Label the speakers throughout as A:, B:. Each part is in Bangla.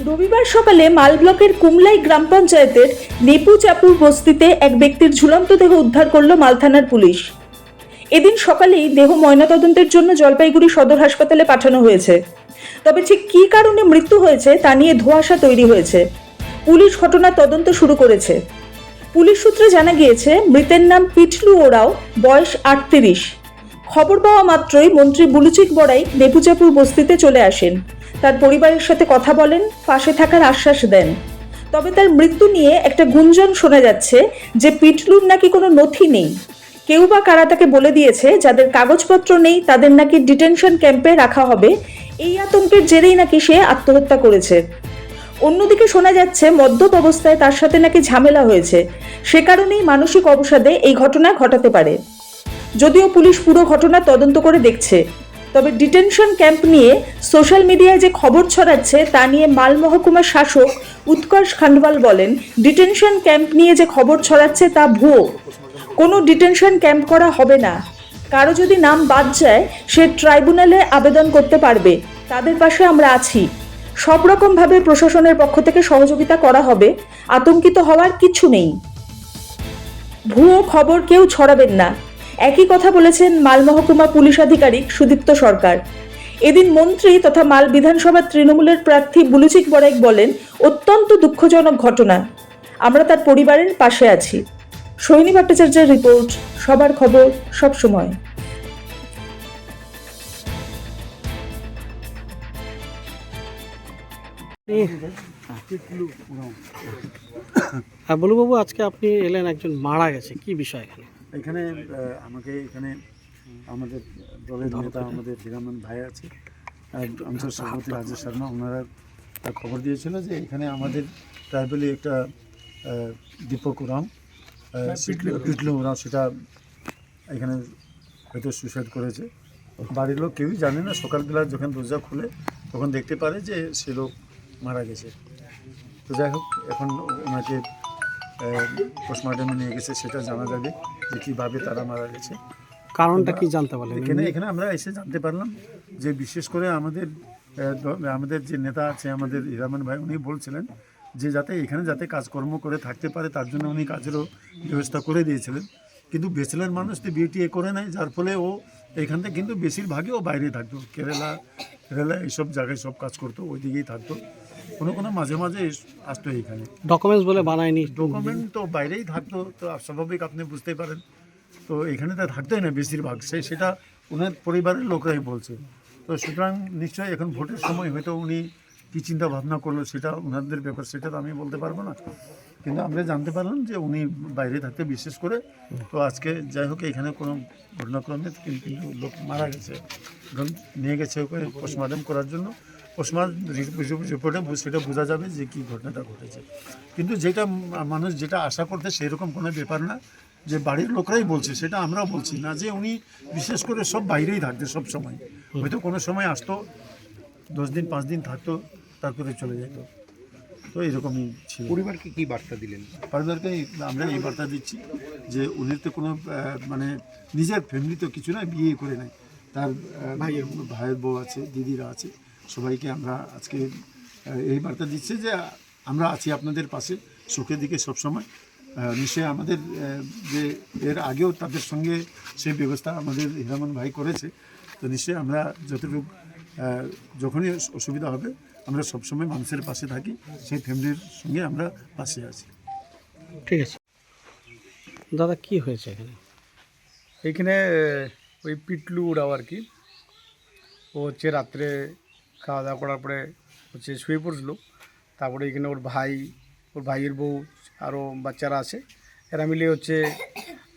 A: রবিবার সকালে মাল ব্লকের কুমলাই গ্রাম পঞ্চায়েতের নেপু চাপুর বস্তিতে এক ব্যক্তির ঝুলন্ত দেহ উদ্ধার করল মাল থানার পুলিশ। এদিন সকালেই দেহ ময়নাতদন্তের জন্য জলপাইগুড়ি সদর হাসপাতালে পাঠানো হয়েছে। তবে ঠিক কী কারণে মৃত্যু হয়েছে তা নিয়ে ধোঁয়াশা তৈরি হয়েছে। পুলিশ ঘটনার তদন্ত শুরু করেছে। পুলিশ সূত্রে জানা গিয়েছে, মৃতের নাম পিটলু ওরাও, বয়স 38। খবর পাওয়া মাত্রই মন্ত্রী বুলুচিক বড়াই নেপুচাপুর বস্তিতে চলে আসেন। তার পরিবারের সাথে কথা বলেন, পাশে থাকার আশ্বাস দেন। তবে তার মৃত্যু নিয়ে একটা গুঞ্জন শোনা যাচ্ছে যে পিটলুর নাকি কোনো নথি নেই। কেউ বা কারা তাকে বলে দিয়েছে যাদের কাগজপত্র নেই তাদের নাকি ডিটেনশন ক্যাম্পে রাখা হবে। এই আতঙ্কের জেরেই নাকি সে আত্মহত্যা করেছে। অন্যদিকে শোনা যাচ্ছে মদ্যপ অবস্থায় তার সাথে নাকি ঝামেলা হয়েছে, সে কারণেই মানসিক অবসাদে এই ঘটনা ঘটাতে পারে। যদিও পুলিশ পুরো ঘটনা তদন্ত করে দেখছে, তবে ডিটেনশন ক্যাম্প নিয়ে সোশ্যাল মিডিয়ায় যে খবর ছড়াচ্ছে তা নিয়ে মাল মহকুমার শাসক উৎকর্ষ খান্ডওয়াল বলেন, ডিটেনশন ক্যাম্প নিয়ে যে খবর ছড়াচ্ছে তা ভুয়ো। কোনো ডিটেনশন ক্যাম্প করা হবে না। কারো যদি নাম বাদ যায় সে ট্রাইব্যুনালে আবেদন করতে পারবে, তাদের পাশে আমরা আছি। সব রকমভাবে প্রশাসনের পক্ষ থেকে সহযোগিতা করা হবে, আতঙ্কিত হওয়ার কিছু নেই। ভুয়ো খবর কেউ ছড়াবেন না, একই কথা বলেছেন মাল মহকুমা পুলিশ আধিকারিক সুদীপ্ত সরকার। এদিন মন্ত্রী তথা মাল বিধানসভার তৃণমূলের প্রার্থী বুলুচিক বড়াইক বলেন, অত্যন্ত দুঃখজনক ঘটনা, আমরা তার পরিবারের পাশে আছি। সৈনী ভট্টাচার্যের রিপোর্ট, সবার খবর সব সময়।
B: হ্যাঁ বলুবাবু, আজকে আপনি এলেন, একজন মারা গেছে, কি বিষয় এখানে?
C: এখানে আমাকে এখানে আমাদের দলের নেতা আমাদের হীরামন ভাই আছে, অঞ্চল সভাপতি রাজেশ শর্মা, ওনারা খবর দিয়েছিল যে এখানে আমাদের ট্রাইবেলি একটা দীপক ওরাম পিটলু ওরাম সেটা এখানে হয়তো সুইসাইড করেছে। বাড়ির লোক কেউই জানে না, সকালবেলা যখন দরজা খুলে তখন দেখতে পারে যে সে লোক মারা গেছে। তো যাই হোক, এখন ওনাকে পোস্টমর্টমে নিয়ে গেছে, সেটা জানা যাবে যে কীভাবে তারা মারা গেছে।
B: কারণটা কি জানতে পারলেন?
C: এখানে আমরা এসে জানতে পারলাম যে বিশেষ করে আমাদের যে নেতা আছে আমাদের হীরামন ভাই, উনি বলছিলেন যে যাতে কাজকর্ম করে থাকতে পারে তার জন্য উনি কাজেরও ব্যবস্থা করে দিয়েছিলেন। কিন্তু ব্যাচেলর মানুষ তো বিয়ে করে নেয়, যার ফলে ও এখান থেকে কিন্তু বেশিরভাগই ও বাইরে থাকতো, কেরালা এইসব জায়গায় সব কাজ করতো, ওই দিকেই থাকতো। কোনো মাঝে মাঝে আসতো এখানে।
B: ডকুমেন্টস বলে বানায়নি?
C: ডকুমেন্ট তো বাইরেই থাকতো, তো স্বাভাবিক আপনি বুঝতেই পারেন। তো এখানে তো থাকতোই না বেশিরভাগ, সেটা ওনার পরিবারের লোকরাই বলছে। তো সুতরাং নিশ্চয়ই এখন ভোটের সময় হয়তো উনি কী চিন্তা ভাবনা করলো সেটা ওনাদের ব্যাপার, সেটা তো আমি বলতে পারবো না। কিন্তু আমরা জানতে পারলাম যে উনি বাইরে থাকতে বিশেষ করে। তো আজকে যাই হোক, এখানে কোনো ঘটনাক্রমে কিন্তু লোক মারা গেছে, এখন নিয়ে গেছে ওকে পোস্টমর্টম করার জন্য। রিপোর্টে সেটা বোঝা যাবে যে কী ঘটনাটা ঘটেছে। কিন্তু যেটা মানুষ যেটা আশা করতে সেরকম কোনো ব্যাপার না, যে বাড়ির লোকরাই বলছে, সেটা আমরাও বলছি না, যে উনি বিশেষ করে সব বাইরেই থাকতো সব সময়। হয়তো কোনো সময় আসতো 10 দিন 5 দিন থাকতো, তারপরে চলে যেত। তো এরকমই ছিল।
D: পরিবারকে কি বার্তা দিলেন?
C: পরিবারকে আমরা এই বার্তা দিচ্ছি যে উনি তো কোনো মানে নিজের ফ্যামিলি তো কিছু না, বিয়ে করে নেয়, তার ভাইয়ের বউ আছে, দিদিরা আছে, সবাইকে আমরা আজকে এই বার্তা দিচ্ছি যে আমরা আছি আপনাদের পাশে, সুখের দিকে সবসময়। নিশ্চয়ই আমাদের যে এর আগেও তাদের সঙ্গে সেই ব্যবস্থা আমাদের হীরামন ভাই করেছে। তো নিশ্চয়ই আমরা যতটুকু যখনই অসুবিধা হবে আমরা সবসময় মানুষের পাশে থাকি, সেই ফ্যামিলির সঙ্গে আমরা পাশে আছি।
B: ঠিক আছে দাদা, কি হয়েছে এখানে?
D: এইখানে ওই পিটলু ওরাও আর কি, ও হচ্ছে রাত্রে খাওয়া দাওয়া করার পরে হচ্ছে শুয়ে পড়ছিল। তারপরে এখানে ওর ভাইয়ের বউ আরও বাচ্চারা আছে, এরা মিলে হচ্ছে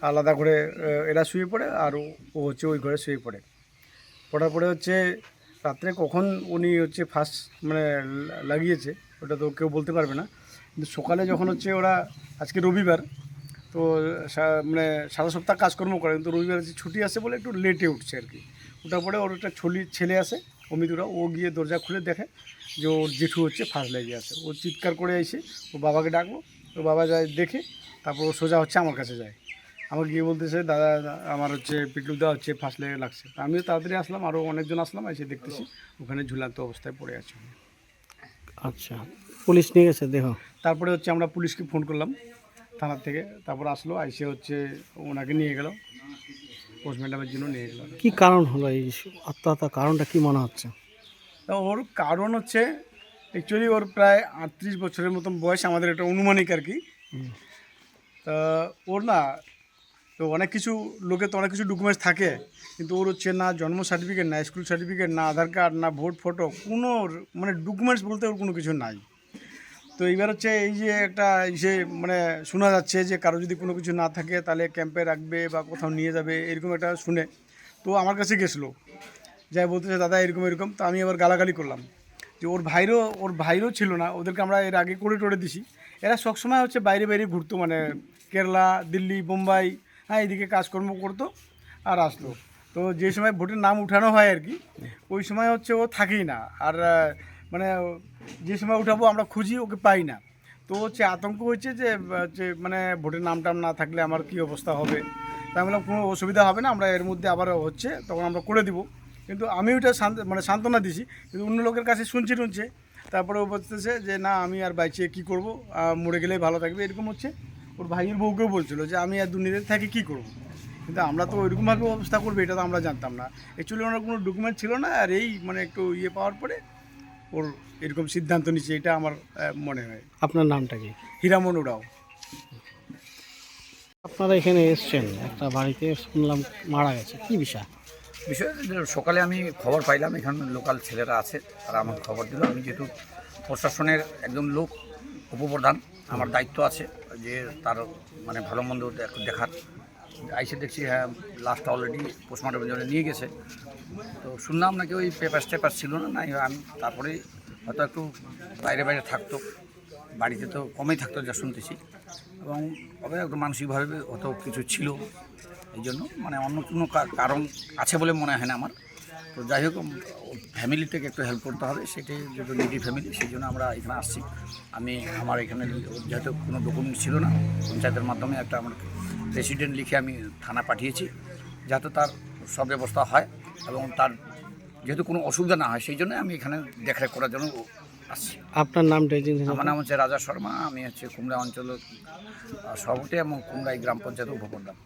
D: আলাদা করে এরা শুয়ে পড়ে, আর ও হচ্ছে ওই ঘরে শুয়ে পড়ার পরে হচ্ছে রাত্রে কখন উনি হচ্ছে ফার্স্ট মানে লাগিয়েছে ওটা তো কেউ বলতে পারবে না। কিন্তু সকালে যখন হচ্ছে ওরা, আজকে রবিবার, তো মানে সারা সপ্তাহ কাজকর্ম করে, কিন্তু রবিবার ছুটি আসে বলে একটু লেটে উঠছে আর কি। ওটার পরে ওর একটা ছেলে আসে অমিতুরা, ও গিয়ে দরজা খুলে দেখে যে ওর জেঠু হচ্ছে ফার্স্ট লেগে আছে। ও চিৎকার করে এসে ও বাবাকে ডাকলো, তো বাবা যায় দেখে, তারপর ও সোজা হচ্ছে আমার কাছে যায়। আমাকে গিয়ে বলতেছে, দাদা আমার হচ্ছে পিটলুদা হচ্ছে ফার্স্ট লেগে লাগছে। আমিও তাড়াতাড়ি আসলাম, আরও অনেকজন আসলাম, এসে দেখতেছি ওখানে ঝুলন্ত অবস্থায় পড়ে আছে।
B: আচ্ছা, পুলিশ নিয়ে গেছে দেহ?
D: তারপরে হচ্ছে আমরা পুলিশকে ফোন করলাম থানার থেকে, তারপর আসলো, আইসে হচ্ছে ওনাকে নিয়ে গেল, পোস্টমর্টমের জন্য নিয়ে গেল।
B: কি কারণ হলো এই আত্মহত্যার কারণটা কি মনে হচ্ছে?
D: তা ওর কারণ হচ্ছে অ্যাকচুয়ালি ওর প্রায় 38 বছরের মতন বয়স, আমাদের একটা অনুমানিক আর কি। তা ওর না তো অনেক কিছু লোকের তো অনেক কিছু ডকুমেন্টস থাকে, কিন্তু ওর হচ্ছে না জন্ম সার্টিফিকেট, না স্কুল সার্টিফিকেট, না আধার কার্ড, না ভোট ফটো, কোনো মানে ডকুমেন্টস বলতে ওর কোনো কিছু নাই। তো এইবার হচ্ছে এই যে একটা ইসে মানে শোনা যাচ্ছে যে কারো যদি কোনো কিছু না থাকে তাহলে ক্যাম্পে রাখবে বা কোথাও নিয়ে যাবে, এরকম একটা শুনে তো আমার কাছে গেছিলো, যাই বলতেছে দাদা এরকম এরকম। তো আমি আবার গালাগালি করলাম যে ওর ভাইরও ছিল না, ওদেরকে আমরা এর আগে করে টোরে দিছি। এরা সবসময় হচ্ছে বাইরে বাইরে ঘুরতো, মানে কেরালা, দিল্লি, বোম্বাই, হ্যাঁ এইদিকে কাজকর্ম করতো আর আসলো। তো যে সময় ভোটের নাম উঠানো হয় আর কি, ওই সময় হচ্ছে ও থাকেই না। আর মানে যে সময় উঠাবো আমরা খুঁজি, ওকে পাই না। তো হচ্ছে আতঙ্ক হচ্ছে যে মানে ভোটের নাম টাম না থাকলে আমার কী অবস্থা হবে। তাই বললাম কোনো অসুবিধা হবে না, আমরা এর মধ্যে আবার হচ্ছে তখন আমরা করে দিব। কিন্তু আমি ওইটা সান্ত্বনা দিছি, কিন্তু অন্য লোকের কাছে শুনছে। তারপরে ও বলতেছে যে না আমি আর বাইচে কী করবো, মরে গেলেই ভালো থাকবে, এরকম হচ্ছে। ওর ভাইয়ের বউকেও বলছিল যে আমি আর দুনিয়াতে থাকি কী করবো, কিন্তু আমরা তো ওইরকমভাবে অবস্থা করবো এটা তো আমরা জানতাম না। অ্যাকচুয়ালি ওনার কোনো ডকুমেন্ট ছিল না, আর এই মানে একটু ইয়ে পাওয়ার পরে ওর এরকম সিদ্ধান্ত নিচ্ছে, এটা আমার মনে হয়।
B: আপনার নামটা কি?
D: হীরামন ওরাও।
B: আপনারা এখানে এসছেন, একটা বাড়িতে শুনলাম মারা গেছে, কি বিষয়?
E: বিষয় যে সকালে আমি খবর পাইলাম, এখানে লোকাল ছেলেরা আছে, তারা আমাকে খবর দিল। আমি যেহেতু প্রশাসনের একজন লোক, উপপ্রধান, আমার দায়িত্ব আছে যে তার মানে ভালো মন্দ একটু দেখার। আইসে দেখছি হ্যাঁ লাস্ট অলরেডি পোস্টমর্টমের জন্য নিয়ে গেছে। তো শুনলাম নাকি ওই পেপার ছিল না, নাই আমি তারপরে হয়তো একটু বাইরে বাইরে থাকতো, বাড়িতে তো কমেই থাকতো যা শুনতেছি, এবং তবে একটু মানসিকভাবে হয়তো কিছু ছিল, এই জন্য মানে অন্য কোনো কারণ আছে বলে মনে হয় না আমার। তো যাই হোক ফ্যামিলি থেকে একটু হেল্প করতে হবে, সেটাই যেহেতু নিডি ফ্যামিলি, সেই জন্য আমরা এখানে আসছি। আমি আমার এখানে যেহেতু কোনো ডকুমেন্ট ছিল না, পঞ্চায়েতের মাধ্যমে একটা আমার প্রেসিডেন্ট লিখে আমি থানা পাঠিয়েছি, যাতে তার সব ব্যবস্থা হয় এবং তার যেহেতু কোনো অসুবিধা না হয়, সেই জন্য আমি এখানে দেখরেখ করার জন্য আসছি।
B: আপনার নামটা?
E: আমার নাম হচ্ছে রাজা শর্মা, আমি হচ্ছে কুমড়া অঞ্চলের সভাপতি এবং কুমড়াই গ্রাম পঞ্চায়েত উপপ্রধান।